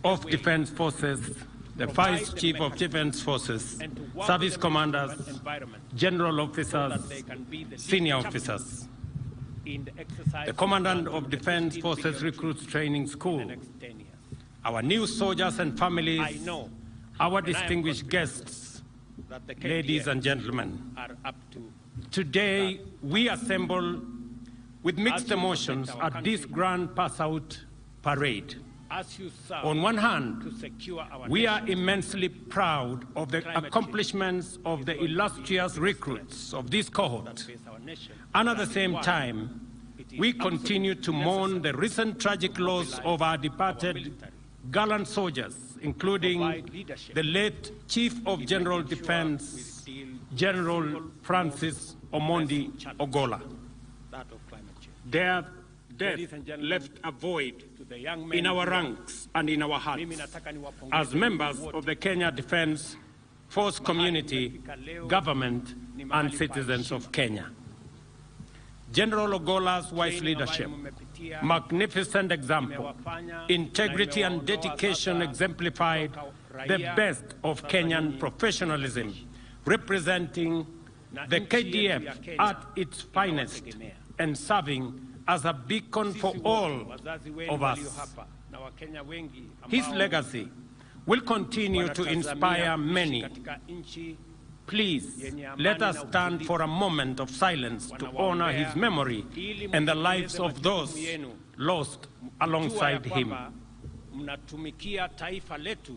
of Defense Forces, the Vice Chief of Defense Forces, service commanders, general officers, senior officers. The Commandant of Defense Forces Recruits Training School, our new soldiers and families, our distinguished guests, ladies and gentlemen. Today, we assemble with mixed emotions at this grand pass-out parade. On one hand, we are immensely proud of the accomplishments of the illustrious recruits of this cohort. And at the same time, we continue to mourn the recent tragic loss of our departed gallant soldiers, including the late Chief of General Defense, General Francis Omondi Ogola. Their death left a void in our ranks and in our hearts as members of the Kenya Defense Force community, government, and citizens of Kenya. General Ogola's wise leadership, magnificent example, integrity and dedication exemplified the best of Kenyan professionalism, representing the KDF at its finest and serving as a beacon for all of us. His legacy will continue to inspire many. Please, let us stand for a moment of silence to honor his memory and the lives of those lost alongside him. Mnatumikia taifa letu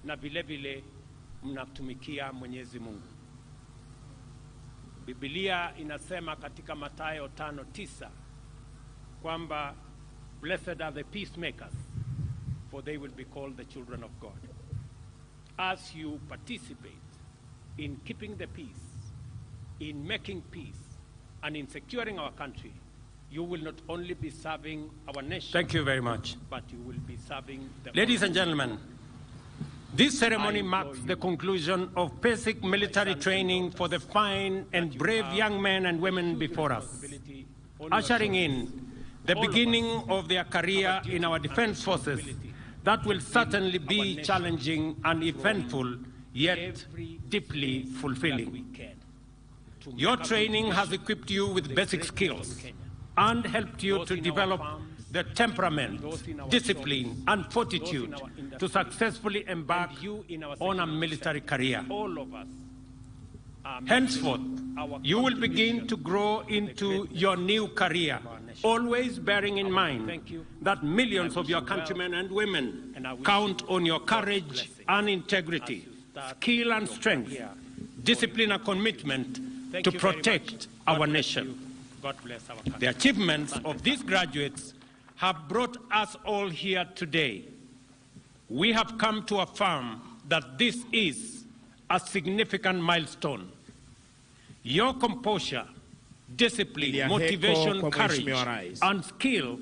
na vilevile mnatumikia Mwenyezi Mungu. Biblia inasema katika Mathayo 5:9 kwamba blessed are the peacemakers, for they will be called the children of God. As you participate in keeping the peace, in making peace, and in securing our country, you will not only be serving our nation. Thank you very much. But you will be serving the Ladies and gentlemen, this ceremony marks the conclusion of basic military training for the fine and brave young men and women before us, ushering in the beginning of their career in our defense forces that will certainly be challenging and eventful, yet deeply fulfilling. Your training has equipped you with basic skills and helped you to develop the temperament, discipline, and fortitude to successfully embark on a military career. Henceforth, you will begin to grow into your new career, always bearing in mind that millions of your countrymen and women count on your courage and integrity, skill and strength, discipline and commitment to protect our nation. The achievements of these graduates have brought us all here today. We have come to affirm that this is a significant milestone. Your composure, discipline, motivation, courage, and skill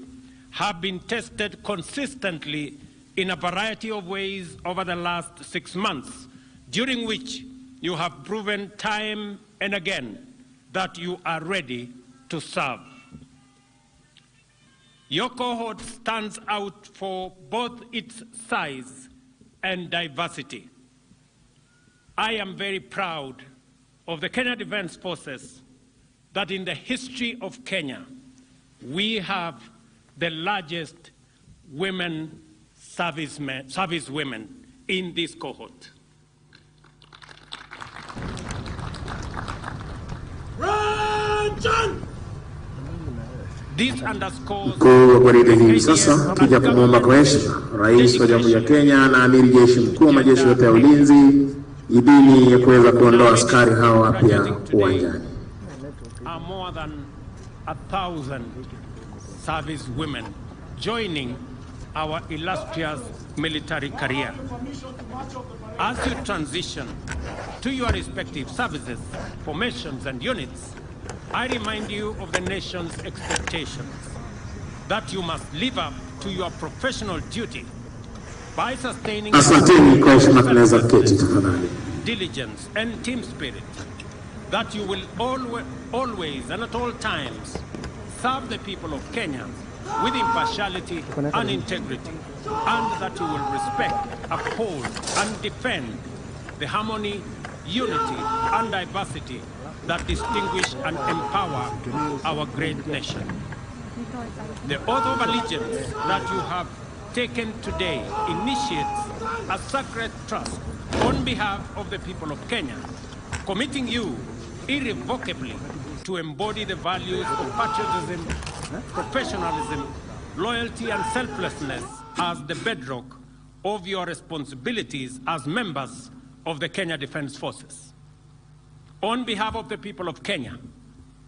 have been tested consistently in a variety of ways over the last 6 months, during which you have proven time and again that you are ready to serve. Your cohort stands out for both its size and diversity. I am very proud of the Kenya Defense Forces that in the history of Kenya, we have the largest women service women in this cohort. Mkuu wa gwaride hii sasa kija kumwomba kwa heshima Rais wa Jamhuri ya Kenya na Amiri Jeshi Mkuu wa majeshi yote ya ulinzi idhini ya kuweza kuondoa askari hao wapya uwanjani. More than 1,000 service women joining our illustrious military career. As you transition to your respective services, formations, and units, I remind you of the nation's expectations that you must live up to your professional duty by sustaining diligence and team spirit, that you will always and at all times serve the people of Kenya with impartiality and integrity, and that you will respect, uphold, and defend the harmony, unity, and diversity that distinguish and empower our great nation. The oath of allegiance that you have taken today initiates a sacred trust on behalf of the people of Kenya, committing you irrevocably to embody the values of patriotism, professionalism, loyalty, and selflessness as the bedrock of your responsibilities as members of the Kenya Defence Forces. On behalf of the people of Kenya,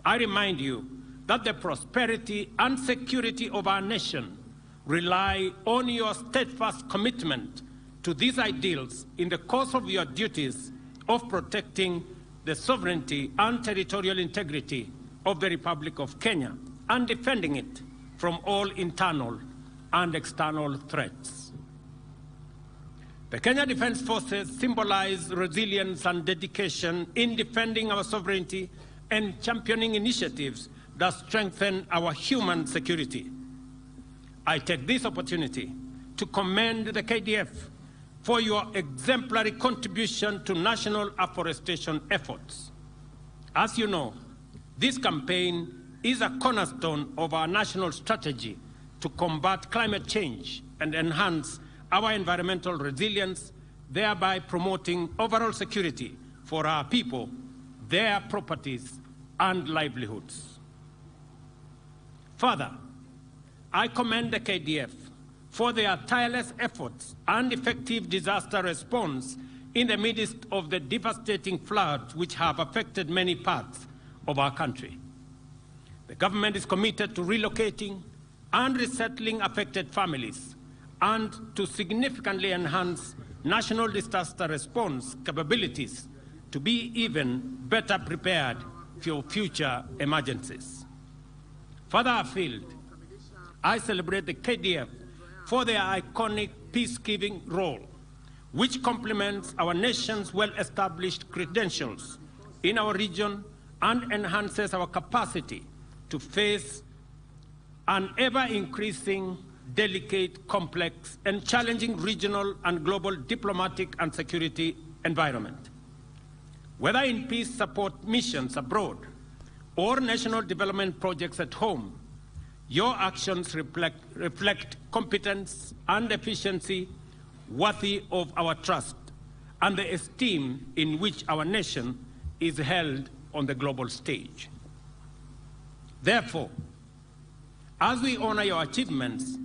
I remind you that the prosperity and security of our nation rely on your steadfast commitment to these ideals in the course of your duties of protecting the sovereignty and territorial integrity of the Republic of Kenya and defending it from all internal and external threats. The Kenya Defence Forces symbolize resilience and dedication in defending our sovereignty and championing initiatives that strengthen our human security. I take this opportunity to commend the KDF for your exemplary contribution to national afforestation efforts. As you know, this campaign is a cornerstone of our national strategy to combat climate change and enhance our environmental resilience, thereby promoting overall security for our people, their properties, and livelihoods. Further, I commend the KDF for their tireless efforts and effective disaster response in the midst of the devastating floods which have affected many parts of our country. The government is committed to relocating and resettling affected families and to significantly enhance national disaster response capabilities to be even better prepared for future emergencies. Further afield, I celebrate the KDF for their iconic peacekeeping role, which complements our nation's well-established credentials in our region and enhances our capacity to face an ever-increasing, delicate, complex, and challenging regional and global diplomatic and security environment. Whether in peace support missions abroad or national development projects at home, your actions reflect competence and efficiency worthy of our trust and the esteem in which our nation is held on the global stage. Therefore, as we honor your achievements,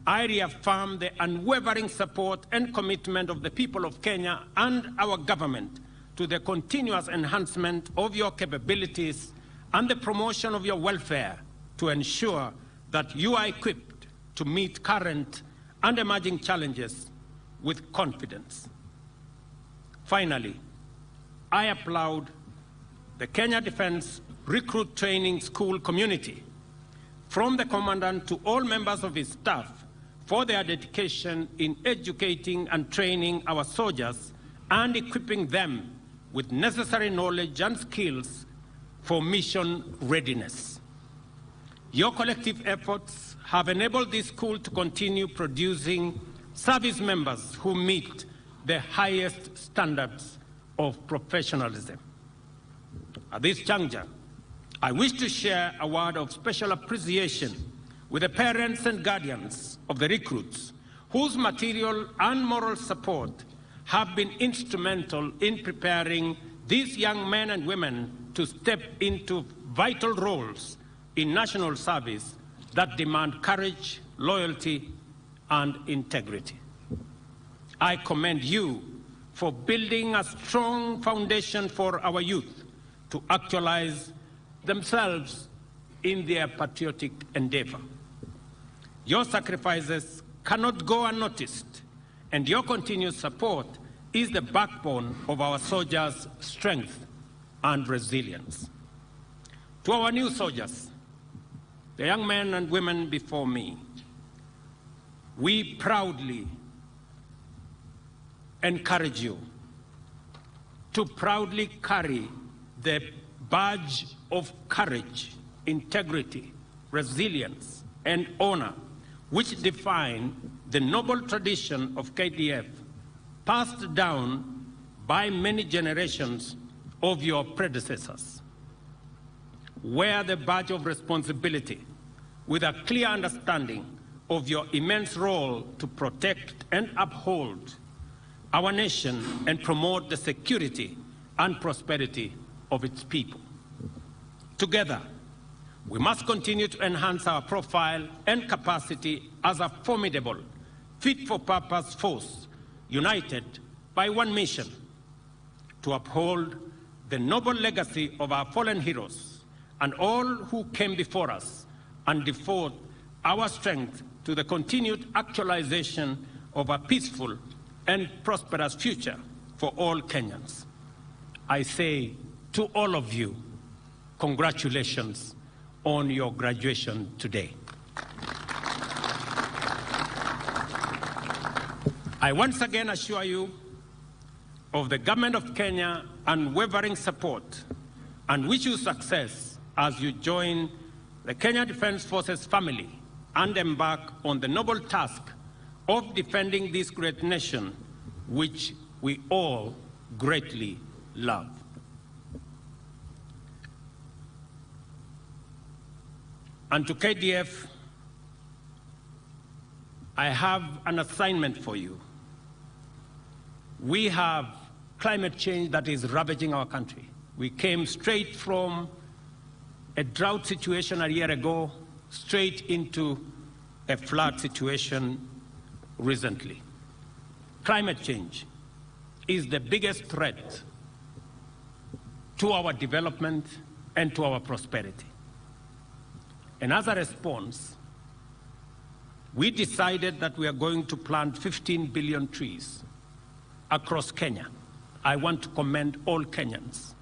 I reaffirm the unwavering support and commitment of the people of Kenya and our government to the continuous enhancement of your capabilities and the promotion of your welfare to ensure that you are equipped to meet current and emerging challenges with confidence. Finally, I applaud the Kenya Defence Recruit Training School community, from the Commandant to all members of his staff, for their dedication in educating and training our soldiers and equipping them with necessary knowledge and skills for mission readiness. Your collective efforts have enabled this school to continue producing service members who meet the highest standards of professionalism. At this juncture, I wish to share a word of special appreciation with the parents and guardians of the recruits, whose material and moral support have been instrumental in preparing these young men and women to step into vital roles in national service that demand courage, loyalty, and integrity. I commend you for building a strong foundation for our youth to actualize themselves in their patriotic endeavor. Your sacrifices cannot go unnoticed, and your continued support is the backbone of our soldiers' strength and resilience. To our new soldiers, the young men and women before me, we proudly encourage you to proudly carry the badge of courage, integrity, resilience, and honor which define the noble tradition of KDF passed down by many generations of your predecessors. Wear the badge of responsibility with a clear understanding of your immense role to protect and uphold our nation and promote the security and prosperity of its people. Together, we must continue to enhance our profile and capacity as a formidable, fit-for-purpose force, united by one mission: to uphold the noble legacy of our fallen heroes and all who came before us, and devote our strength to the continued actualization of a peaceful and prosperous future for all Kenyans. I say to all of you, congratulations on your graduation today. I once again assure you of the Government of Kenya unwavering support and wish you success as you join the Kenya Defence Forces family and embark on the noble task of defending this great nation, which we all greatly love. And to KDF, I have an assignment for you. We have climate change that is ravaging our country. We came straight from a drought situation a year ago, straight into a flood situation recently. Climate change is the biggest threat to our development and to our prosperity. And as a response, we decided that we are going to plant 15 billion trees across Kenya. I want to commend all Kenyans.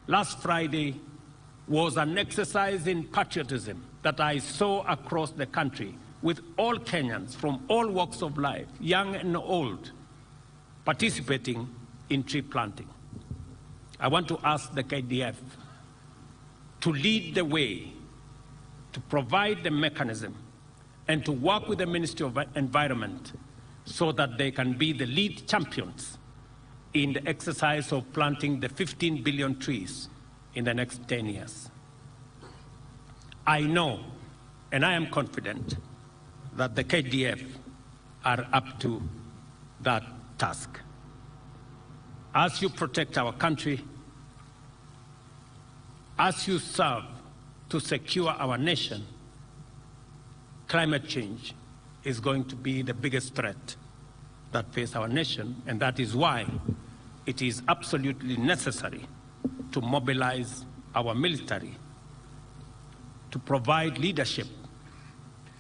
Last Friday was an exercise in patriotism that I saw across the country, with all Kenyans from all walks of life, young and old, participating in tree planting. I want to ask the KDF to lead the way, to provide the mechanism, and to work with the Ministry of Environment so that they can be the lead champions in the exercise of planting the 15 billion trees in the next 10 years. I know, and I am confident, that the KDF are up to that task. As you protect our country, as you serve to secure our nation, climate change is going to be the biggest threat that faces our nation, and that is why it is absolutely necessary to mobilize our military to provide leadership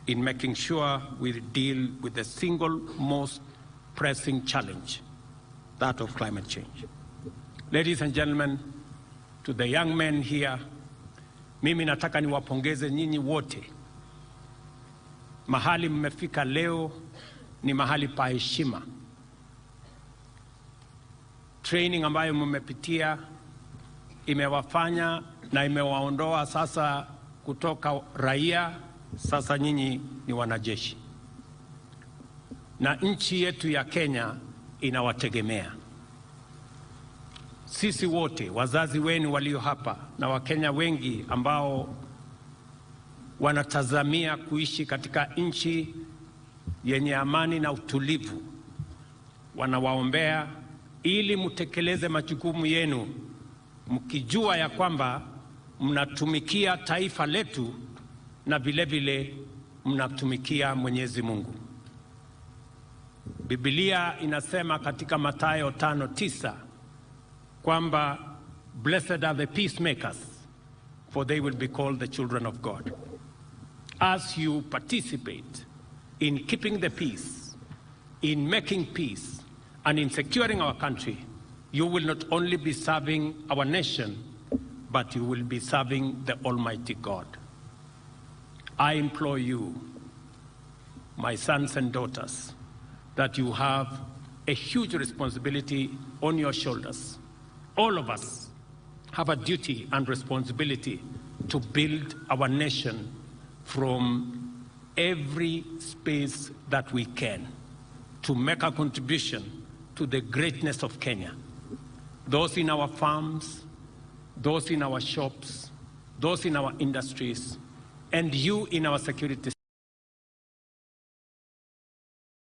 in making sure we deal with the single most pressing challenge, that of climate change. Ladies and gentlemen, to the young men here, mimi nataka niwapongeze nyinyi wote. Mahali mmefika leo ni mahali pa heshima. Training ambayo mmepitia imewafanya na imewaondoa sasa kutoka raia, sasa nyinyi ni wanajeshi. Na nchi yetu ya Kenya inawategemea. Sisi wote, wazazi wenu walio hapa na Wakenya wengi ambao wanatazamia kuishi katika nchi yenye amani na utulivu, wanawaombea ili mtekeleze majukumu yenu, mkijua ya kwamba mnatumikia taifa letu na vile vile mnatumikia Mwenyezi Mungu. Biblia inasema katika Mathayo 5:9 kwamba blessed are the peacemakers, for they will be called the children of God. As you participate in keeping the peace, in making peace, and in securing our country, you will not only be serving our nation, but you will be serving the Almighty God. I implore you, my sons and daughters, that you have a huge responsibility on your shoulders. All of us have a duty and responsibility to build our nation from every space that we can to make a contribution to the greatness of Kenya. Those in our farms, those in our shops, those in our industries, and you in our security,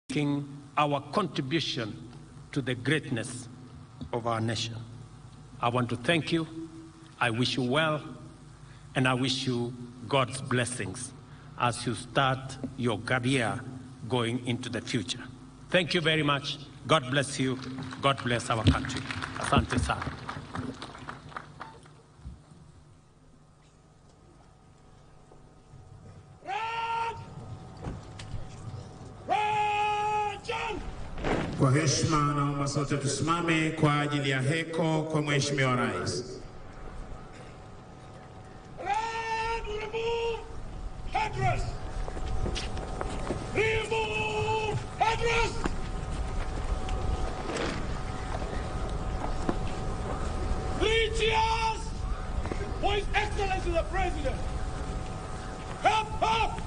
making our contribution to the greatness of our nation. I want to thank you. I wish you well, and I wish you God's blessings as you start your career going into the future. Thank you very much. God bless you. God bless our country. Asante sana. Kwa heshima naomba sote tusimame kwa ajili ya heko kwa Mheshimiwa Rais. Remove headdress! Remove headdress! Three cheers for His Excellency the President! Up, up!